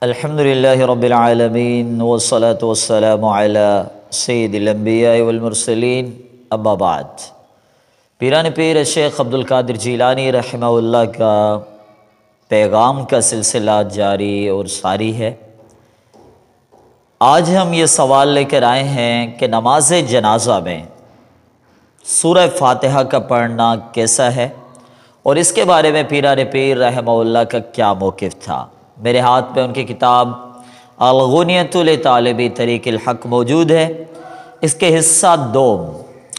الحمدللہ رب العالمین والصلاة والسلام علی سید الانبیاء والمرسلین اما بعد۔ پیران پیر شیخ عبدالقادر جیلانی رحمہ اللہ کا پیغام کا سلسلہ جاری اور ساری ہے۔ آج ہم یہ سوال لے کر آئے ہیں کہ نماز جنازہ میں سورہ فاتحہ کا پڑھنا کیسا ہے اور اس کے بارے میں پیران پیر رحمہ اللہ کا کیا موقف تھا۔ میرے ہاتھ میں ان کی کتاب الغنیۃ لطالب طریق الحق موجود ہے۔ اس کے حصہ 2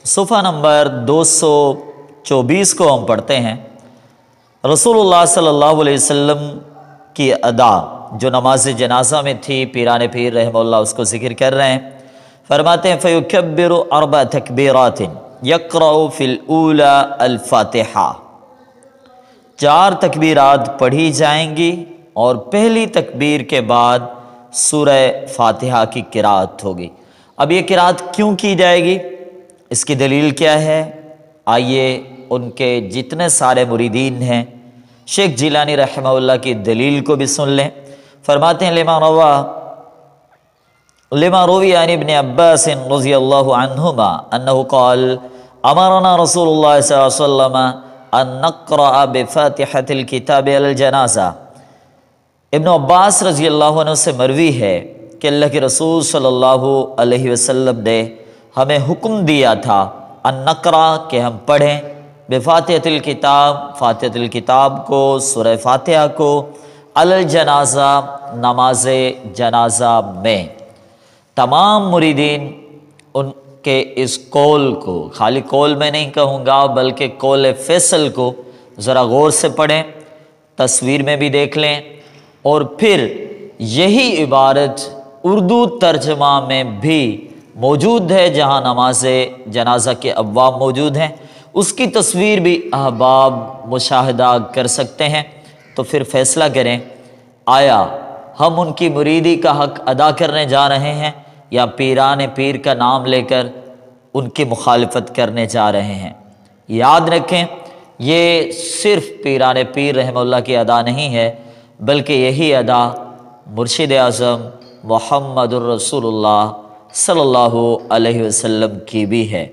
صفحہ نمبر 224 کو ہم پڑھتے ہیں۔ رسول اللہ صلی اللہ علیہ وسلم کی ادا جو نماز جنازہ میں تھی، پیران پیر رحمہ اللہ اس کو ذکر کر رہے ہیں۔ فرماتے ہیں فَيُكَبِّرُ 4 تکبیرات يَقْرَأُ فِي الْأُولَى الْفَاتِحَةَ، 4 تکبیرات پڑھی جائیں گی اور پہلی تکبیر کے بعد سورہ فاتحہ کی قرأت ہوگی۔ اب یہ قرأت کیوں کی جائے گی، اس کی دلیل کیا ہے؟ آئیے ان کے جتنے سارے مریدین ہیں شیخ جیلانی رحمہ اللہ کی دلیل کو بھی سن لیں۔ فرماتے ہیں لما روی عن ابن عباس رضی اللہ عنہما انہ قال امرنا رسول اللہ صلی اللہ علیہ وسلم ان نقرأ بفاتحة الكتاب علی الجنازہ۔ ابن عباس رضی اللہ عنہ سے مروی ہے کہ اللہ کے رسول صلی اللہ علیہ وسلم نے ہمیں حکم دیا تھا ان نقرأ کہ ہم پڑھیں بفاتحۃ الکتاب، فاتحۃ الکتاب کو، سورہ فاتحہ کو، علی الجنازہ، نماز جنازہ میں۔ تمام مریدین ان کے اس قول کو، خالی قول میں نہیں کہوں گا بلکہ قول فیصل کو ذرا غور سے پڑھیں، تصویر میں بھی دیکھ لیں، اور پھر یہی عبارت اردو ترجمہ میں بھی موجود ہے جہاں نماز جنازہ کے ابواب موجود ہیں، اس کی تصویر بھی احباب مشاہدہ کر سکتے ہیں۔ تو پھر فیصلہ کریں، آیا ہم ان کی مریدی کا حق ادا کرنے جا رہے ہیں یا پیران پیر کا نام لے کر ان کی مخالفت کرنے جا رہے ہیں۔ یاد رکھیں، یہ صرف پیران پیر رحمہ اللہ کی ادا نہیں ہے بلکہ یہی ادا مرشد اعظم محمد الرسول اللہ صلی اللہ علیہ وسلم کی بھی ہے۔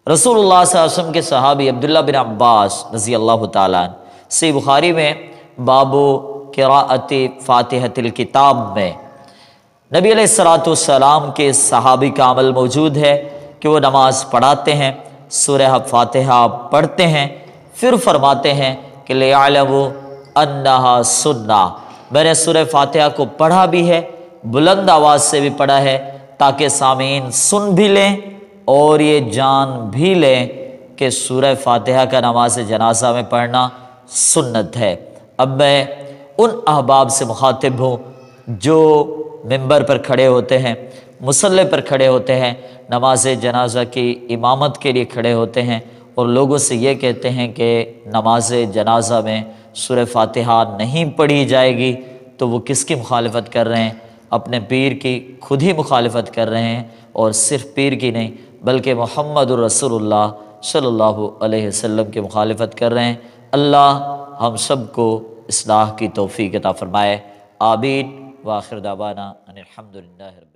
رسول اللہ صلی اللہ علیہ وسلم کے صحابی عبداللہ بن عباس رضی اللہ تعالیٰ عنہ، صحیح بخاری میں باب قراءت فاتحۃ الکتاب میں نبی علیہ السلام کے صحابی کا عمل موجود ہے کہ وہ نماز پڑھاتے ہیں، سورہ فاتحہ پڑھتے ہیں، پھر فرماتے ہیں کہ لِيَعْلَمُوا انہا سنہ، میں نے سورہ فاتحہ کو پڑھا بھی ہے، بلند آواز سے بھی پڑھا ہے تاکہ سامعین سن بھی لیں اور یہ جان بھی لیں کہ سورہ فاتحہ کا نماز جنازہ میں پڑھنا سنت ہے۔ اب میں ان احباب سے مخاطب ہوں جو ممبر پر کھڑے ہوتے ہیں، مصلی پر کھڑے ہوتے ہیں، نماز جنازہ کی امامت کے لیے کھڑے ہوتے ہیں اور لوگوں سے یہ کہتے ہیں کہ نماز جنازہ میں سورہ فاتحہ نہیں پڑھی جائے گی، تو وہ کس کی مخالفت کر رہے ہیں؟ اپنے پیر کی خود ہی مخالفت کر رہے ہیں، اور صرف پیر کی نہیں بلکہ محمد الرسول اللہ صلی اللہ علیہ وسلم کی مخالفت کر رہے ہیں۔ اللہ ہم سب کو اصلاح کی توفیق عطا فرمائے، آمین۔ وآخر دعوانا ان الحمدللہ رب